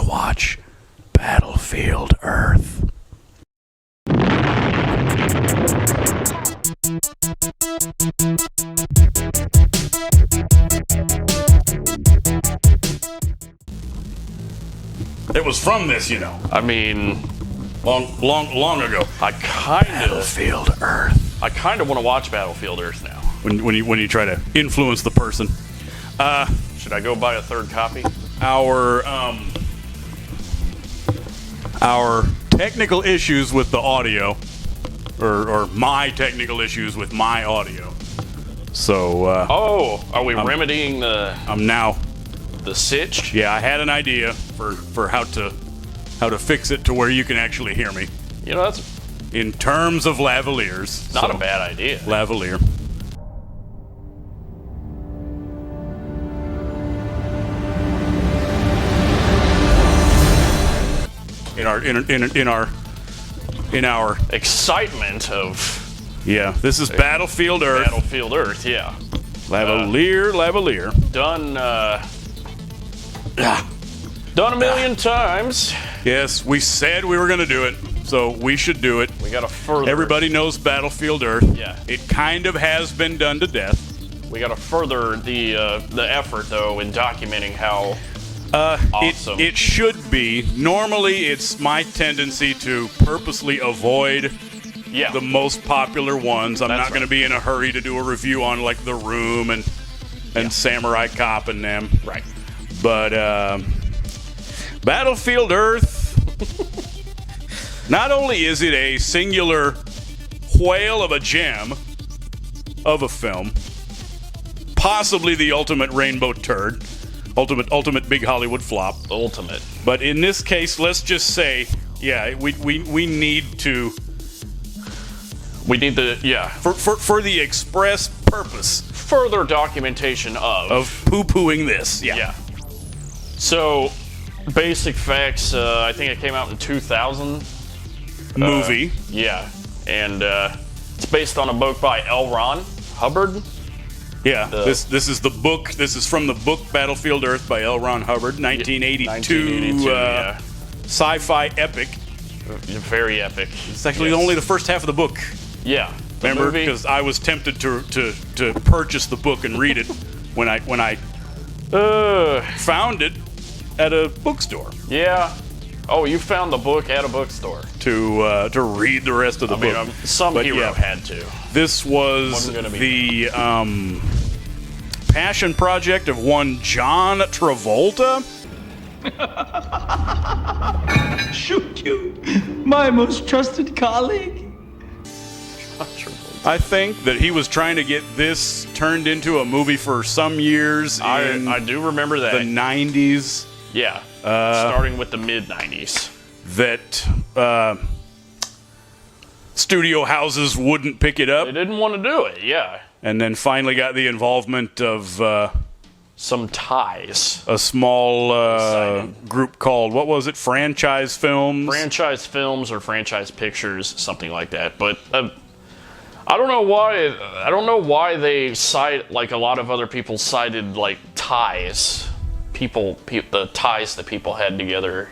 watch Battlefield Earth. It was from this, you know. I mean, Long ago. I kind of Battlefield Earth. want to watch Battlefield Earth now. When you try to influence the person. Should I go buy a third copy? Our technical issues with the audio, or my technical issues with my audio. So, Are we remedying I'm now. the sitch? Yeah, I had an idea for how to fix it to where you can actually hear me. You know, that's In terms of lavaliers. not a bad idea. Lavalier. In our Excitement of yeah, this is Battlefield Earth. Battlefield Earth, yeah. Lavalier. Done a million times. Yes, we said we were going to do it, so we should do it. We got to further. Everybody knows Battlefield Earth. Yeah. It kind of has been done to death. We got to further the effort though in documenting how awesome. It should be. Normally, it's my tendency to purposely avoid yeah. the most popular ones. I'm That's not going to be in a hurry to do a review on like The Room and Samurai Cop and them. right. But Battlefield Earth, not only is it a singular whale of a gem of a film, possibly the ultimate rainbow turd, ultimate big Hollywood flop. Ultimate. But in this case, let's just say, yeah, we need to, We need the for the express purpose further documentation of poo-pooing this. yeah. So, basic facts. I think it came out in 2000. Movie. Yeah, and it's based on a book by L. Ron Hubbard. Yeah, this is the book. This is from the book Battlefield Earth by L. Ron Hubbard, 1982, 1982, yeah. sci-fi epic. Very epic. It's actually Yes. only the first half of the book. Yeah. The Remember, movie? because I was tempted to purchase the book and read it when I found it at a bookstore Yeah. Oh, you found the book at a bookstore. to read the rest of the I mean, book. some But hero yeah. had to. This was Wasn't gonna be the passion project of one John Travolta. Shoot you, my most trusted colleague. I think that he was trying to get this turned into a movie for some years in I do remember that. the 90s yeah. Starting with the mid 90s. that studio houses wouldn't pick it up, They didn't want to do it. Yeah. and then finally got the involvement of Some ties. a small Exciting. group called, what was it, Franchise Films? Franchise films or franchise pictures, something like that. But I don't know why. I don't know why they cite, like a lot of other people cited, like ties. The ties that people had together.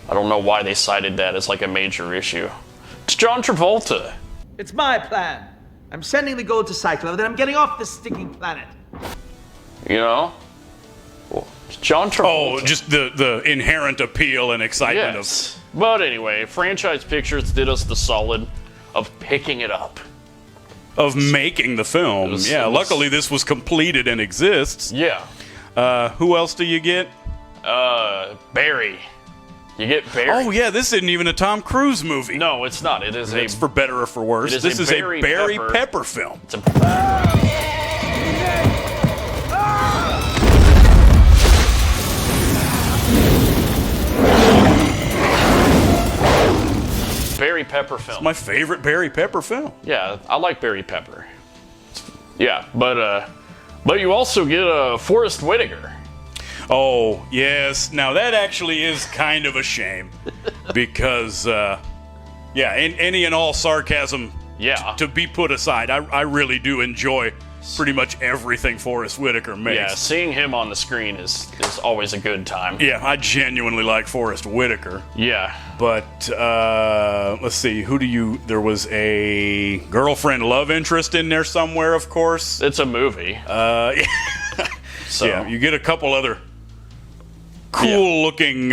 I don't know why they cited that as like a major issue. It's John Travolta. It's my plan. I'm sending the gold to Cyclo, then I'm getting off this stinking planet. You know. Well, it's John Travolta. Oh, just the inherent appeal and excitement yes. But anyway, Franchise Pictures did us the solid of picking it up. of making the film. It was- Yeah, it was- luckily this was completed and exists. Yeah. Who else do you get? Barry. You get Barry. Oh yeah, this isn't even a Tom Cruise movie. No, it's not. It is It's for better or for worse. It is This a is Barry a Barry Pepper- Pepper film. It's a Barry Pepper film. My favorite Barry Pepper film. Yeah, I like Barry Pepper. Yeah, but you also get Forrest Whitaker. Oh, yes. Now that actually is kind of a shame. Because, any and all sarcasm Yeah. to be put aside, I really do enjoy pretty much everything Forrest Whitaker makes. Yeah, seeing him on the screen is always a good time. Yeah, I genuinely like Forrest Whitaker. Yeah. But let's see, there was a girlfriend love interest in there somewhere, of course. It's a movie. So Yeah, you get a couple other cool-looking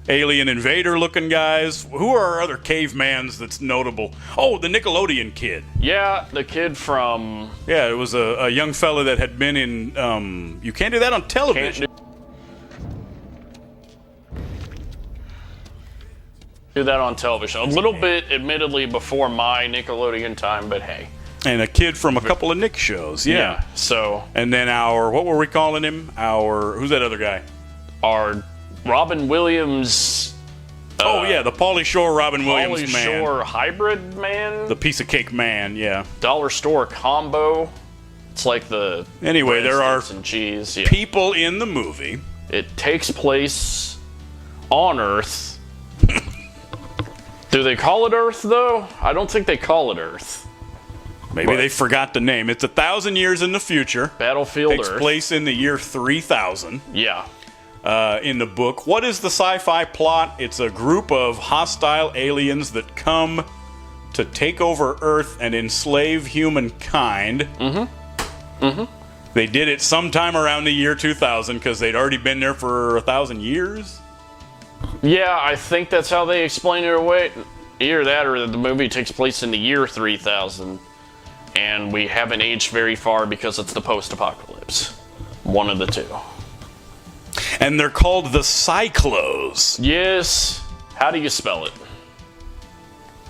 alien invader-looking guys. Who are our other cavemans that's notable? Oh, the Nickelodeon kid. Yeah, the kid from... Yeah, it was a young fella that had been in... you can't do that on television. Do that on television. A little bit, admittedly, before my Nickelodeon time, but hey. And a kid from a couple of Nick shows, yeah. So... And then what were we calling him? Who's that other guy? Our Robin Williams... oh, yeah, the Pauly Shore Robin Williams Pauly man. Shore hybrid man? The piece of cake man, yeah. Dollar store combo. It's like the... Anyway, there are and cheese. Yeah. people in the movie. It takes place on Earth. Do they call it Earth, though? I don't think they call it Earth. Maybe they forgot the name. It's 1,000 years in the future. Battlefield Takes Earth. place in the year 3000 Yeah. in the book. What is the sci-fi plot? It's a group of hostile aliens that come to take over Earth and enslave humankind. They did it sometime around the year 2000 because they'd already been there for 1,000 years. Yeah, I think that's how they explain it away. Either that or the movie takes place in the year 3000. And we haven't aged very far because it's the post-apocalypse. One of the two. And they're called the Cyclos. Yes. How do you spell it?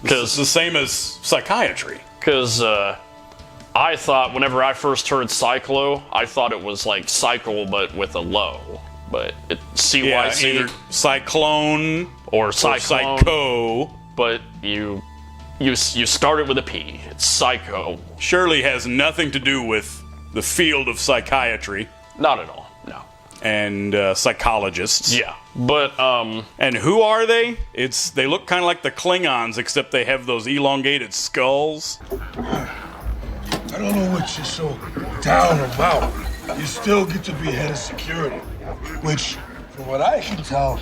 It's the same as psychiatry. Because I thought, whenever I first heard Cyclo, I thought it was like cycle, but with a low. But it's CYC. Either cyclone or or cyclone. psycho. But you start it with a P. It's psycho. Surely has nothing to do with the field of psychiatry Not at all. No. and psychologists. Yeah. But And who are they? They look kind of like the Klingons, except they have those elongated skulls. I don't know what you're so down about. You still get to be head of security, which, from what I can tell,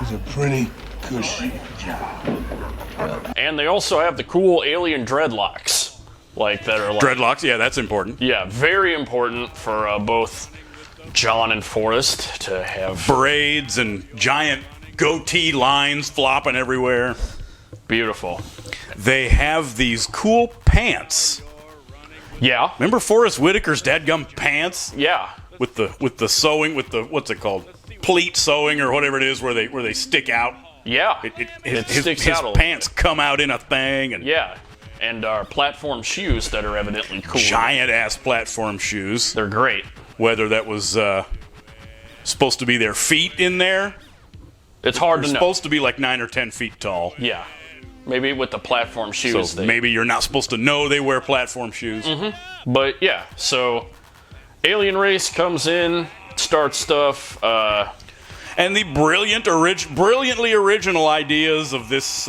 is a pretty cushy job. and they also have the cool alien dreadlocks, like that are like Dreadlocks, yeah, that's important. yeah, very important for both John and Forrest to have. Braids and giant goatee lines flopping everywhere. Beautiful. They have these cool pants. Yeah. Remember Forrest Whitaker's dadgum pants? Yeah. With the sewing, with the, what's it called? Pleat sewing or whatever it is, where they stick out. Yeah. His sticks out a little. pants come out in a thing, and Yeah. And our platform shoes that are evidently cool. giant ass platform shoes. They're great. Whether that was supposed to be their feet in there, It's hard they're to know. supposed to be like 9 or 10 feet tall. Yeah. Maybe with the platform shoes. So maybe you're not supposed to know they wear platform shoes. But yeah, so alien race comes in, starts stuff. And the brilliantly original ideas of this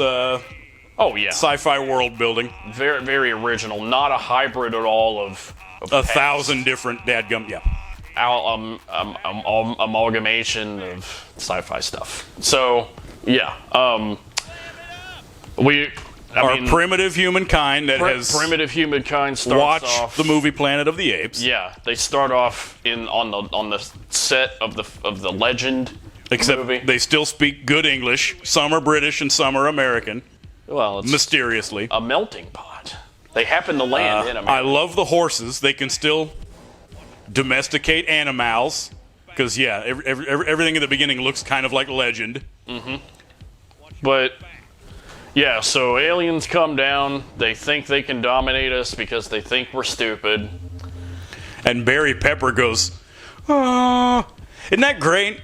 Oh yeah, sci-fi world building. very very original. Not a hybrid at all of 1,000 different dadgum. Yeah. Amalgamation of sci-fi stuff. So yeah, Our primitive humankind that has primitive humankind starts watched off, the movie Planet of the Apes. Yeah, they start off on the set of the Legend Except movie. they still speak good English. Some are British and some are American. Well, it's Mysteriously. a melting pot. They happen to land in America. I love the horses. They can still domesticate animals. Because, yeah, everything in the beginning looks kind of like Legend. But yeah, so aliens come down. They think they can dominate us because they think we're stupid. And Barry Pepper goes, "Ah, isn't that great?"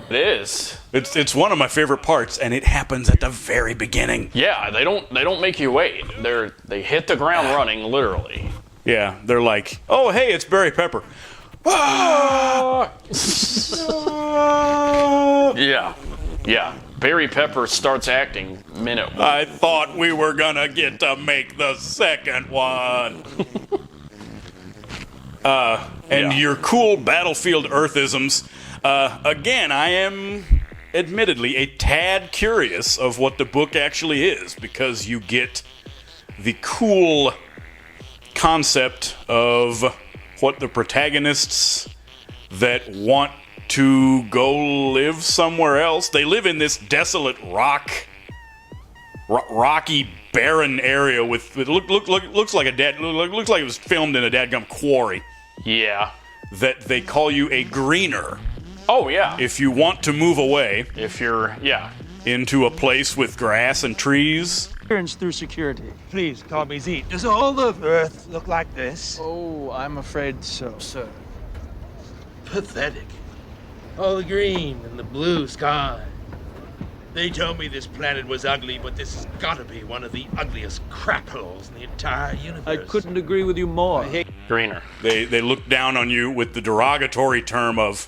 It is. It's one of my favorite parts, and it happens at the very beginning. Yeah, they don't make you wait. They hit the ground running, literally. Yeah, they're like, "Oh, hey, it's Barry Pepper." Yeah. Yeah. Barry Pepper starts acting minute one. I thought we were gonna get to make the second one. And your cool Battlefield Earthisms. Again, I am admittedly a tad curious of what the book actually is, because you get the cool concept of what the protagonists that want to go live somewhere else. They live in this desolate rocky, barren area with it looks like looks like it was filmed in a dadgum quarry. Yeah. That they call you a greener Oh, yeah. if you want to move away If you're, yeah. into a place with grass and trees. Clearance through security. Please call me Zeke. Does all of Earth look like this? Oh, I'm afraid so, sir. Pathetic. All the green and the blue sky. They told me this planet was ugly, but this has gotta be one of the ugliest crap holes in the entire universe. I couldn't agree with you more. Greener. They look down on you with the derogatory term of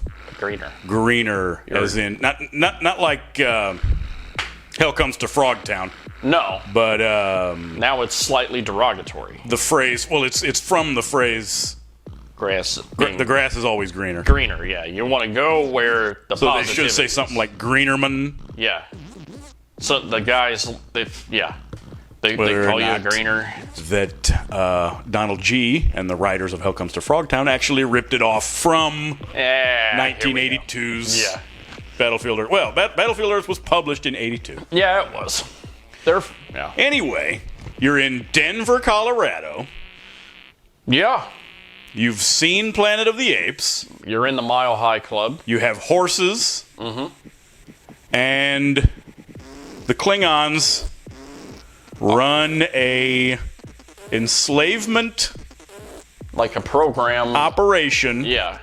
greener, as in not like Hell Comes to Frogtown, No. but Now it's slightly derogatory. the phrase. Well, it's from the phrase. Grass. The grass is always greener. Greener, yeah. You want to go where the So they positivity should say is. something like Greenerman. Yeah. So the guys, they Whether or call you a not greener. That Donald G. and the writers of Hell Comes to Frogtown actually ripped it off from 1982's Yeah. Battlefield Earth. Well, Battlefield Earth was published in 82. Yeah, it was. Yeah. Anyway, you're in Denver, Colorado. Yeah. You've seen Planet of the Apes. You're in the Mile High Club. You have horses. And the Klingons run a enslavement Like a program. operation Yeah.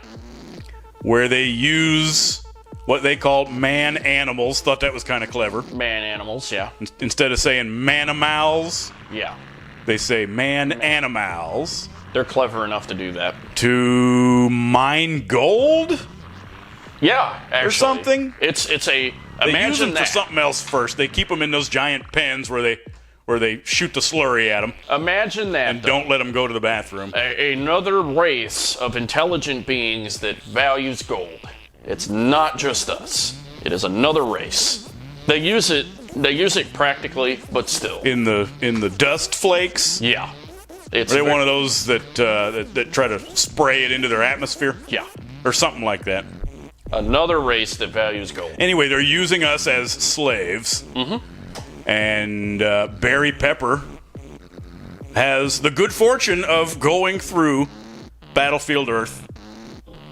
where they use what they call man-animals. Thought that was kind of clever. Man animals, yeah. Instead of saying manimals, Yeah. they say man-animals They're clever enough to do that. to mine gold. Yeah, actually. something? It's a They use imagine them for that. something else first. They keep them in those giant pens where they shoot the slurry at them Imagine that. and don't let them go to the bathroom. Another race of intelligent beings that values gold. It's not just us. It is another race. They use it practically, but still. In the dust flakes. Yeah. It's Are they one of those that try to spray it into their atmosphere? Yeah. Or something like that. Another race that values gold. Anyway, they're using us as slaves. And Barry Pepper has the good fortune of going through Battlefield Earth,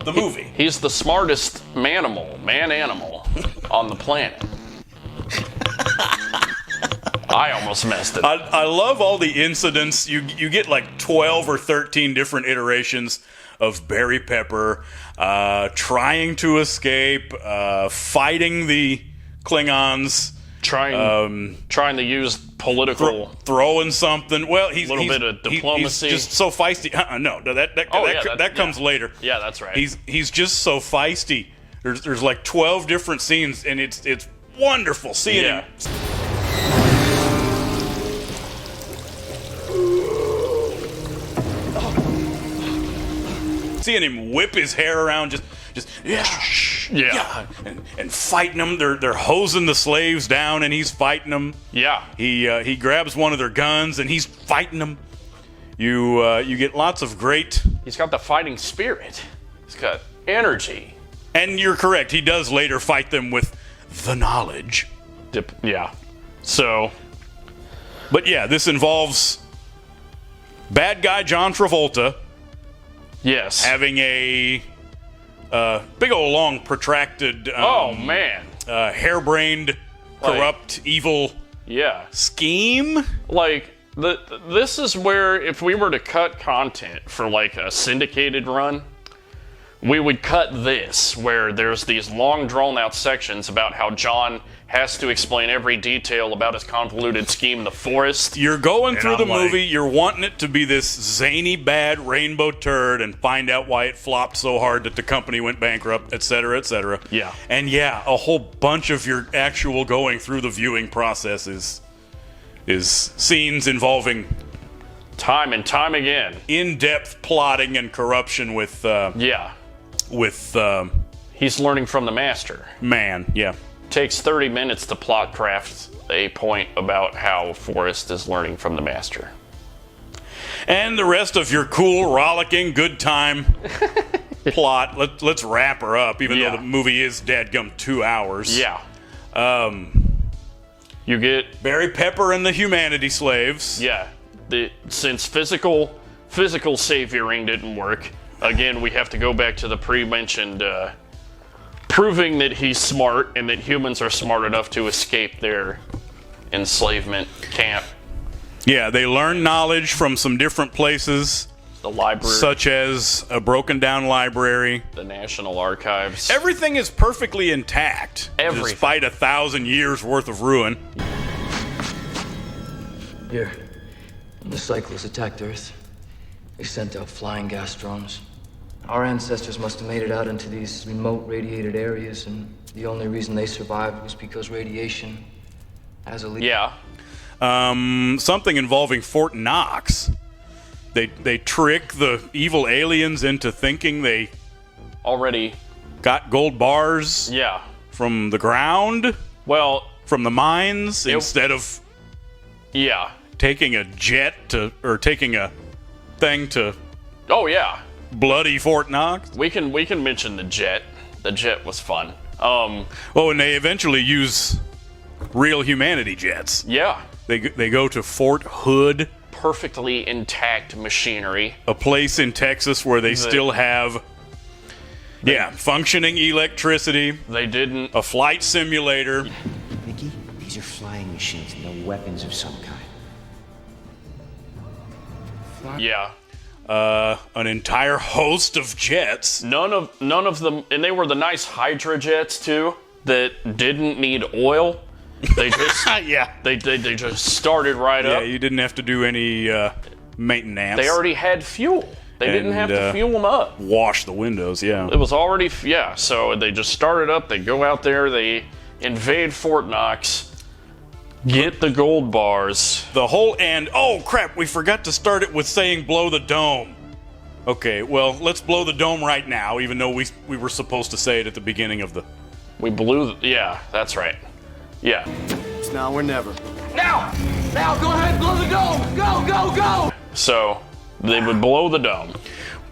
the movie. He's the smartest man-animal on the planet. I almost messed it up. I love all the incidents. You get like 12 or 13 different iterations of Barry Pepper trying to escape, fighting the Klingons, Trying to use political. throwing something. Well, he's Little bit of diplomacy. He's just so feisty. No, that comes later. Yeah, that's right. He's just so feisty. There's like 12 different scenes, and it's wonderful seeing Yeah. him. Seeing him whip his hair around, just Yeah. and fighting them. They're hosing the slaves down, and he's fighting them. Yeah. He grabs one of their guns, and he's fighting them. You get lots of great. He's got the fighting spirit. He's got energy. And you're correct. He does later fight them with the knowledge. Yeah. So, But yeah, this involves bad guy John Travolta yes. having a big old long protracted Oh, man. harebrained corrupt evil Yeah. scheme. Like, this is where if we were to cut content for like a syndicated run, we would cut this, where there's these long drawn-out sections about how John has to explain every detail about his convoluted scheme in the forest. You're going through I'm the like- movie, you're wanting it to be this zany, bad rainbow turd and find out why it flopped so hard that the company went bankrupt, etc., etc. Yeah. And yeah, a whole bunch of your actual going through the viewing process is scenes involving Time and time again. in-depth plotting and corruption with Yeah. He's learning from the master. man, yeah. Takes 30 minutes to plot craft a point about how Forrest is learning from the master. And the rest of your cool, rollicking, good time plot. Let's wrap her up, even Yeah. though the movie is dadgum 2 hours. Yeah. You get Barry Pepper and the Humanity Slaves. Yeah, since physical savioring didn't work, again we have to go back to the pre-mentioned proving that he's smart and that humans are smart enough to escape their enslavement camp. Yeah, they learn knowledge from some different places, The library, such as a broken down library. the National Archives. Everything is perfectly intact, Everything. despite 1,000 years worth of ruin. Here, when the cyclists attacked Earth, they sent out flying gas drones. Our ancestors must have made it out into these remote radiated areas, and the only reason they survived was because radiation has a leak. Yeah, Something involving Fort Knox. They trick the evil aliens into thinking they already. got gold bars Yeah. from the ground, Well, from the mines, instead of yeah. taking a jet to, or taking a thing to Oh yeah. bloody Fort Knox. We can mention the jet. The jet was fun. Oh, and they eventually use real humanity jets. Yeah. They go to Fort Hood, Perfectly intact machinery. a place in Texas where they still have, functioning electricity, They didn't. a flight simulator. Mickey, these are flying machines, no weapons of some kind. Yeah. An entire host of jets. None of them, and they were the nice Hydra jets too that didn't need oil. They just Yeah. they just started right Yeah, up. you didn't have to do any maintenance. They already had fuel. They didn't have to And, fuel them up. wash the windows, yeah. It was already So they just started up. They go out there. They invade Fort Knox. Get the gold bars. The whole end. Oh, crap, we forgot to start it with saying blow the dome. Okay, well, let's blow the dome right now, even though we were supposed to say it at the beginning of the... We blew. Yeah, that's right. Yeah. It's now or never. Now! Now, go ahead, blow the dome! Go, go, go! So they would blow the dome.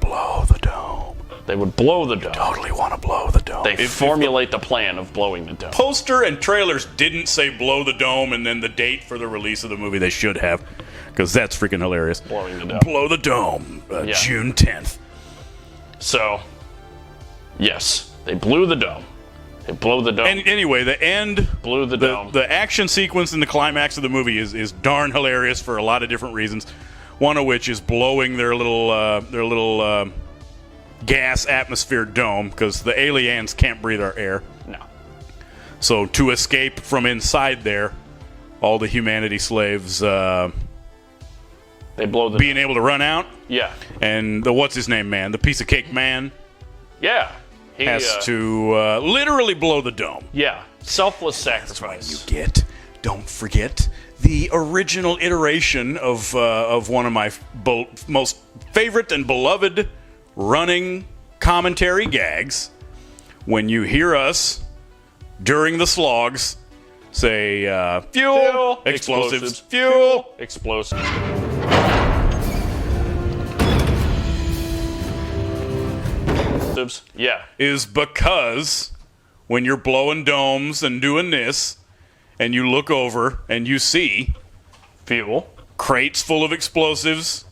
Blow the dome. They would blow the dome. Totally want to blow the dome. They If formulate the plan of blowing the dome. poster and trailers didn't say blow the dome and then the date for the release of the movie, they should have, because that's freaking hilarious. Blowing the dome. Blow the dome, Yeah. June 10th. So, yes, they blew the dome. They blow the dome. And anyway, the end, blew the dome. the action sequence in the climax of the movie is darn hilarious for a lot of different reasons. One of which is blowing their little gas atmosphere dome, because the aliens can't breathe our air. No. So to escape from inside there, all the humanity slaves They blow the being able to run out, Yeah. and the what's his name man, the piece of cake man, Yeah. He has to literally blow the dome. Yeah. Selfless sacrifice. Don't forget the original iteration of one of my most favorite and beloved running commentary gags. When you hear us during the slogs say fuel, explosives, fuel. Explosives. Yeah. Is because when you're blowing domes and doing this, and you look over and you see Fuel crates full of explosives,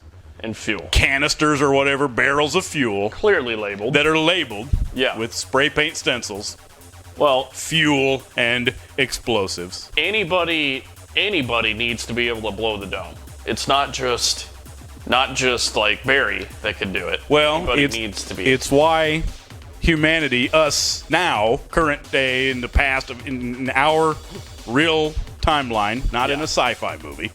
and fuel. canisters or whatever, barrels of fuel Clearly labeled. that are labeled Yeah. with spray paint stencils, Well, fuel and explosives. anybody needs to be able to blow the dome. It's not just like Barry that can do it. Well, Anybody it's, needs to be. it's why humanity, us now, current day, in the past, in our real timeline, not in a sci-fi movie.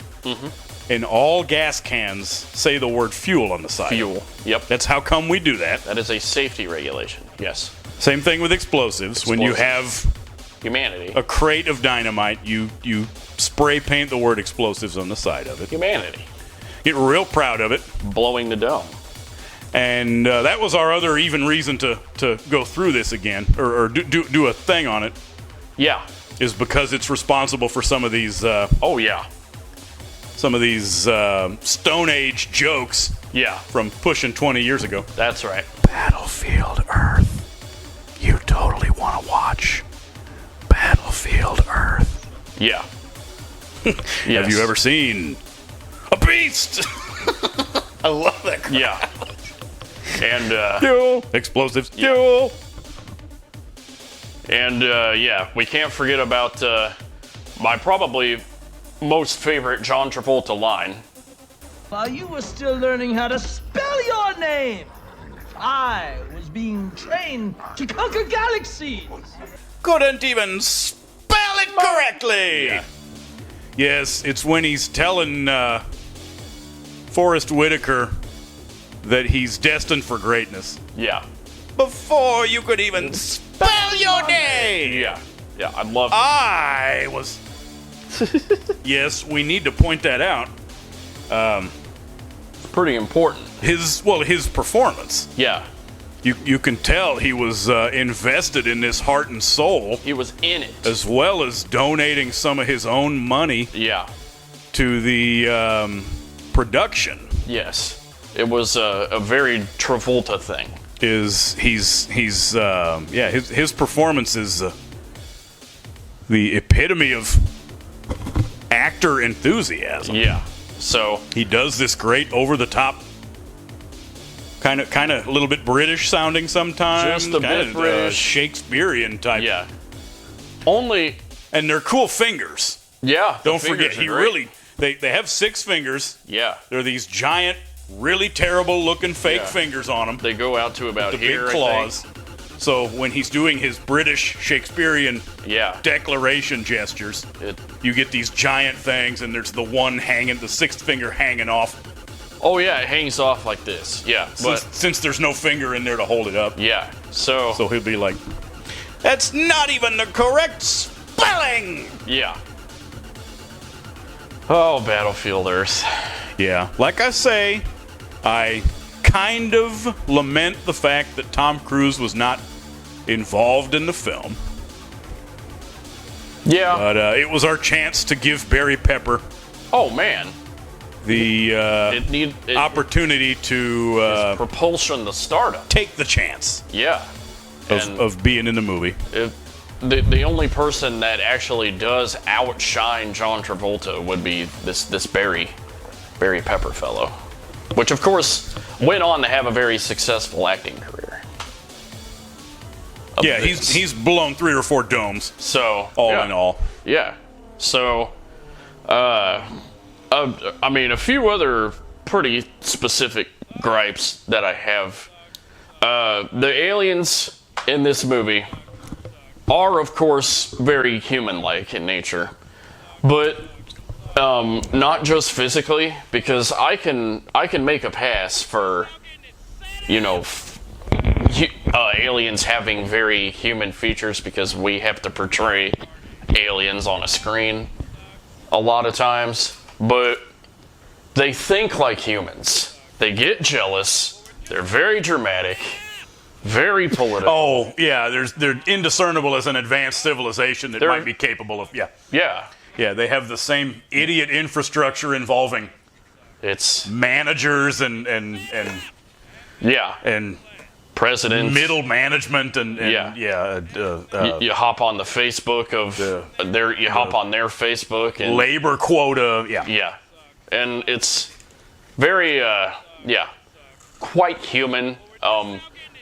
And all gas cans say the word fuel on the side. Fuel. Yep. That's how come we do that. That is a safety regulation. Yes. Same thing with explosives. When you have humanity, a crate of dynamite, you spray paint the word explosives on the side of it. Humanity. Get real proud of it. Blowing the dome. And that was our other even reason to go through this again, or do a thing on it, Yeah. is because it's responsible for some of these Oh yeah. Stone Age jokes Yeah. from pushing 20 years ago. That's right. Battlefield Earth. You totally want to watch Battlefield Earth. Yeah. Have you ever seen a beast? I love that crap. Yeah. And Fuel. Explosives. Fuel. and yeah, we can't forget about my probably most favorite John Travolta line. While you were still learning how to spell your name, I was being trained to conquer galaxies. Couldn't even spell it correctly. Yeah. Yes, it's when he's telling Forrest Whitaker that he's destined for greatness. Yeah. Before you could even spell your name. Yeah. Yeah. I love I was. Yes, we need to point that out. pretty important. His performance. Yeah. You can tell he was invested in this heart and soul, He was in it. as well as donating some of his own money Yeah. to the production. Yes. It was a very Travolta thing. His performance is the epitome of actor enthusiasm. Yeah. So He does this great over the top, kind of a little bit British sounding sometimes, Just a bit British. Shakespearean type. yeah. Only And they're cool fingers. yeah. the Don't forget, fingers are he great. really they have 6 fingers. Yeah. They're these giant, really terrible looking fake Yeah. fingers on them. They go out to about The here. big I claws. think. So when he's doing his British Shakespearean Yeah. declaration gestures, It, you get these giant things, and there's the one hanging, the 6th finger hanging off. oh yeah, it hangs off like this. Yeah. But Since there's no finger in there to hold it up, yeah. So so he'll be like, "That's not even the correct spelling." yeah. Oh, Battlefield Earth. Yeah, like I say, I kind of lament the fact that Tom Cruise was not involved in the film. Yeah. But it was our chance to give Barry Pepper oh man. the It need it, opportunity to propulsion the stardom. take the chance Yeah. And of being in the movie. the only person that actually does outshine John Travolta would be this Barry Pepper fellow, which of course went on to have a very successful acting career. Yeah, he's blown 3 or 4 domes, So all yeah. in all. Yeah. So, I mean, a few other pretty specific gripes that I have. The aliens in this movie are, of course, very human-like in nature, but not just physically, because I can make a pass for, you know, aliens having very human features because we have to portray aliens on a screen a lot of times, but they think like humans. They get jealous. They're very dramatic, very political. Oh, yeah, they're indiscernible as an advanced civilization that might be capable of, Yeah, Yeah, they have the same idiot infrastructure involving it's managers and presidents. middle management and you hop on the Facebook of you hop on their Facebook and labor quota. yeah, and it's very quite human.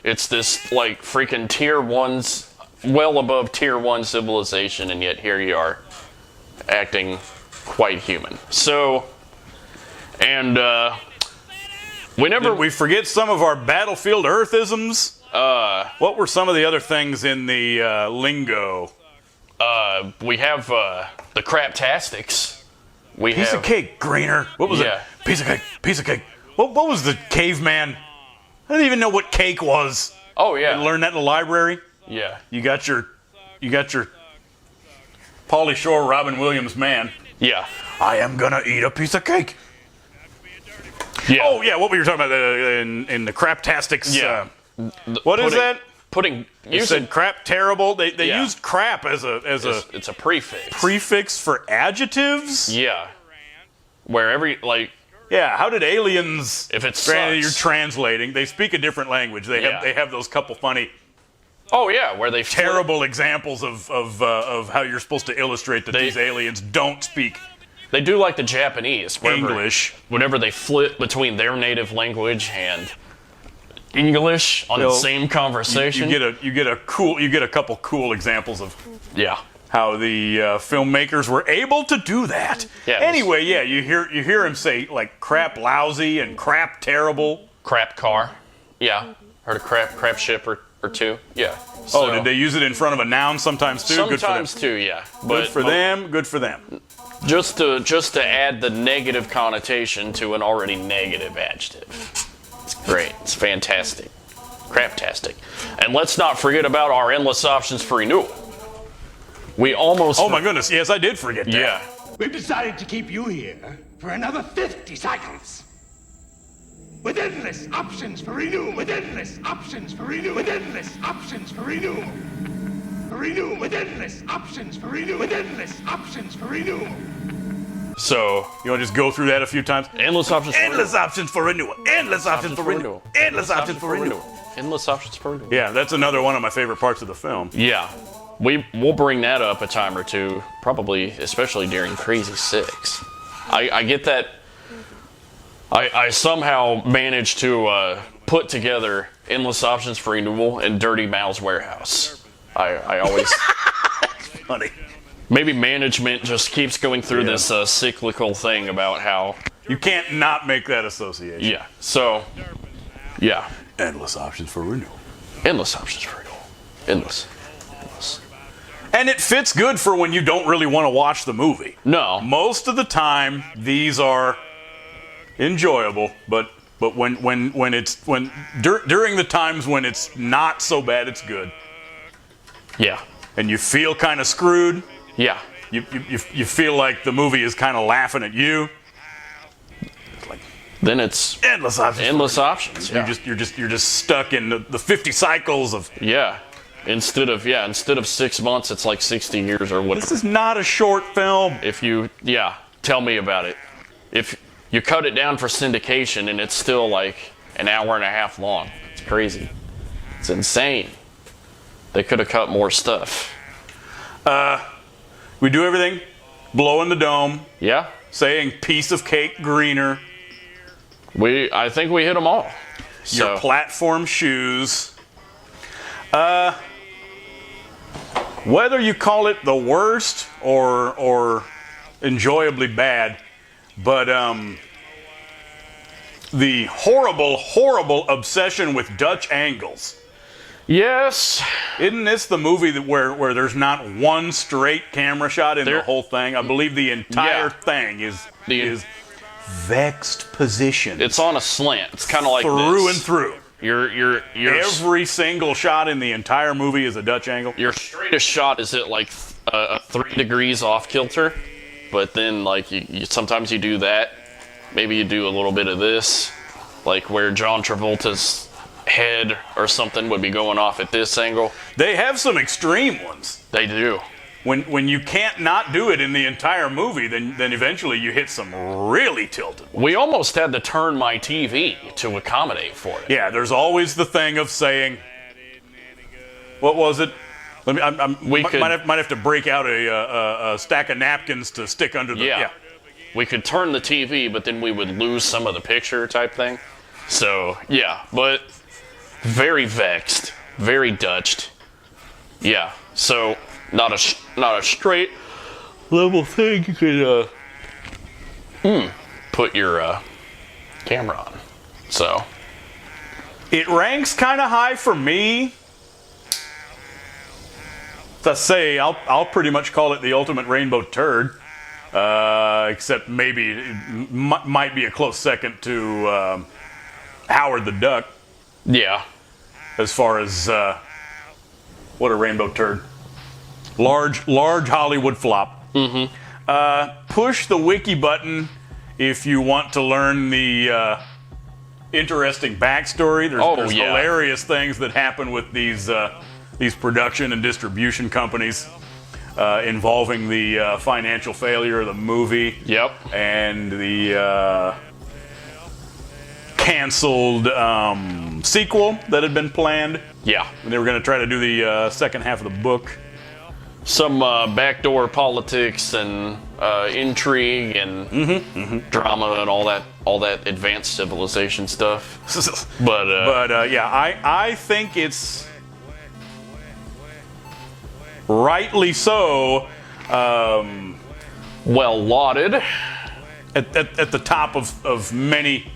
It's this like freaking tier 1's well above tier 1 civilization, and yet here you are acting quite human. So, and We forget some of our Battlefield Earthisms. What were some of the other things in the lingo? We have the craptastics. We Piece have of cake, Greener. What was Yeah. it? Piece of cake. Piece of cake. What was the caveman? I didn't even know what cake was. Oh yeah. You learned that in the library. Yeah. You got your Pauly Shore, Robin Williams man. Yeah. I am gonna eat a piece of cake. Yeah. Oh yeah, what were you talking about in the craptastics? Yeah. What is that? Putting You said crap terrible. They Yeah. used crap as a it's a prefix. prefix for adjectives. Yeah. Where every like Yeah, how did aliens? If it granted sucks. you're translating, they speak a different language. They Yeah. have those couple funny, oh yeah, where they terrible examples of how you're supposed to illustrate that these aliens don't speak They do like the Japanese, English. Whenever they flip between their native language and English on the Well, same conversation. You get a couple cool examples of yeah. how the filmmakers were able to do that. Yeah, Anyway, yeah, you hear him say like crap lousy and crap terrible. Crap car. Yeah. Heard a crap ship or two. Yeah. Oh, did they use it in front of a noun sometimes too? Sometimes too, yeah. Good for them. Good for them. Just to add the negative connotation to an already negative adjective. It's great. It's fantastic. Craptastic. And let's not forget about our endless options for renewal. We almost... Oh my goodness, yes, I did forget that. Yeah. We've decided to keep you here for another 50 cycles. With endless options for renewal. With endless options for renewal. With endless options for renewal. For renewal. With endless options for renewal. With endless options for renewal. So, You want to just go through that a few times? endless options for Endless options for renewal. Endless options for renewal. Endless options for renewal. Endless options for renewal. Yeah, that's another one of my favorite parts of the film. Yeah. We'll bring that up a time or two, probably, especially during Crazy Six. I get that. I somehow managed to put together endless options for renewal and Dirty Mal's Warehouse. I always Funny. maybe management just keeps going through this cyclical thing about how You can't not make that association. yeah. So yeah, Endless options for renewal. endless options for renewal. Endless. And it fits good for when you don't really want to watch the movie. No. Most of the time, these are enjoyable, but during the times when it's not so bad, it's good, Yeah. and you feel kind of screwed. Yeah. You feel like the movie is kind of laughing at you. Then it's Endless options. endless options. Yeah. You're just stuck in the 50 cycles of. Yeah. Instead of 6 months, it's like 60 years or what. This is not a short film. If you, tell me about it. If you cut it down for syndication and it's still like an hour and a half long, it's crazy. It's insane. They could have cut more stuff. We do everything, blowing the dome, Yeah, saying piece of cake Greener, I think we hit them all. your So, platform shoes. Whether you call it the worst or enjoyably bad, but the horrible obsession with Dutch angles. yes, Isn't this the movie where there's not one straight camera shot in the whole thing? I believe the entire thing is vexed position. it's on a slant. It's kind of like through this. and through. You're Every single shot in the entire movie is a Dutch angle. your straightest shot is at like 3 degrees off kilter, but then like you sometimes you do that. Maybe you do a little bit of this, like where John Travolta's head or something would be going off at this angle. They have some extreme ones. They do. When you can't not do it in the entire movie, then eventually you hit some really tilted ones. We almost had to turn my TV to accommodate for it. Yeah, there's always the thing of saying, what was it? Let me. Might have to break out a stack of napkins to stick under the. Yeah. We could turn the TV, but then we would lose some of the picture type thing. So, yeah, but very vexed, very Dutched. Yeah, so not a straight level thing you could put your camera on. So, It ranks kind of high for me. To say, I'll pretty much call it the ultimate rainbow turd. Except maybe it might be a close second to Howard the Duck. Yeah. As far as what a rainbow turd. Large Hollywood flop. Push the wiki button if you want to learn the interesting backstory. There's hilarious things that happen with these production and distribution companies involving the financial failure of the movie. Yep. And the canceled sequel that had been planned. Yeah. They were going to try to do the second half of the book. Some backdoor politics and intrigue and drama and all that advanced civilization stuff. But yeah, I think it's rightly so well lauded at the top of many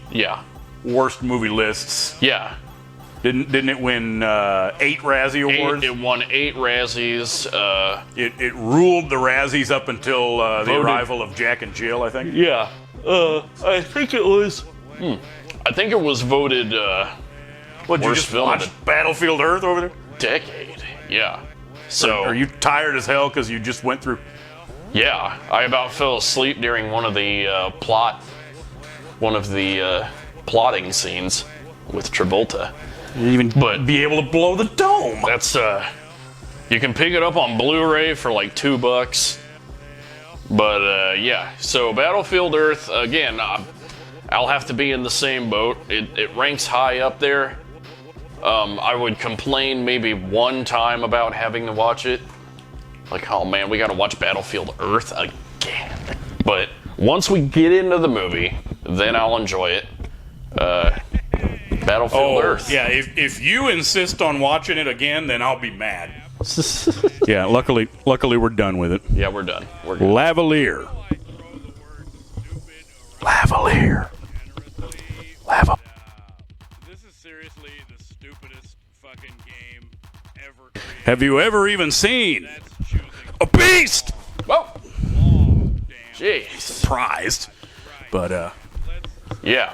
worst movie lists. Yeah. Didn't it win 8 Razzie Awards? It won 8 Razzies. It ruled the Razzies up until the arrival of Jack and Jill, I think. Yeah. I think it was. I think it was voted. What, you just watched Battlefield Earth over there? Decade. Yeah. So. Are you tired as hell because you just went through? Yeah. I about fell asleep during one of the plotting scenes with Travolta. You even be able to blow the dome. That's you can pick it up on Blu-ray for like $2. But yeah, so Battlefield Earth again. I'll have to be in the same boat. It ranks high up there. I would complain maybe one time about having to watch it. Like, oh man, we got to watch Battlefield Earth again. But once we get into the movie, then I'll enjoy it. Battlefield Earth. Yeah, if you insist on watching it again, then I'll be mad. Yeah, luckily we're done with it. Yeah, we're done. We're good. Lavalier. This is seriously the stupidest fucking game ever created. Have you ever even seen a beast? Whoa. Jeez. Surprised. But yeah.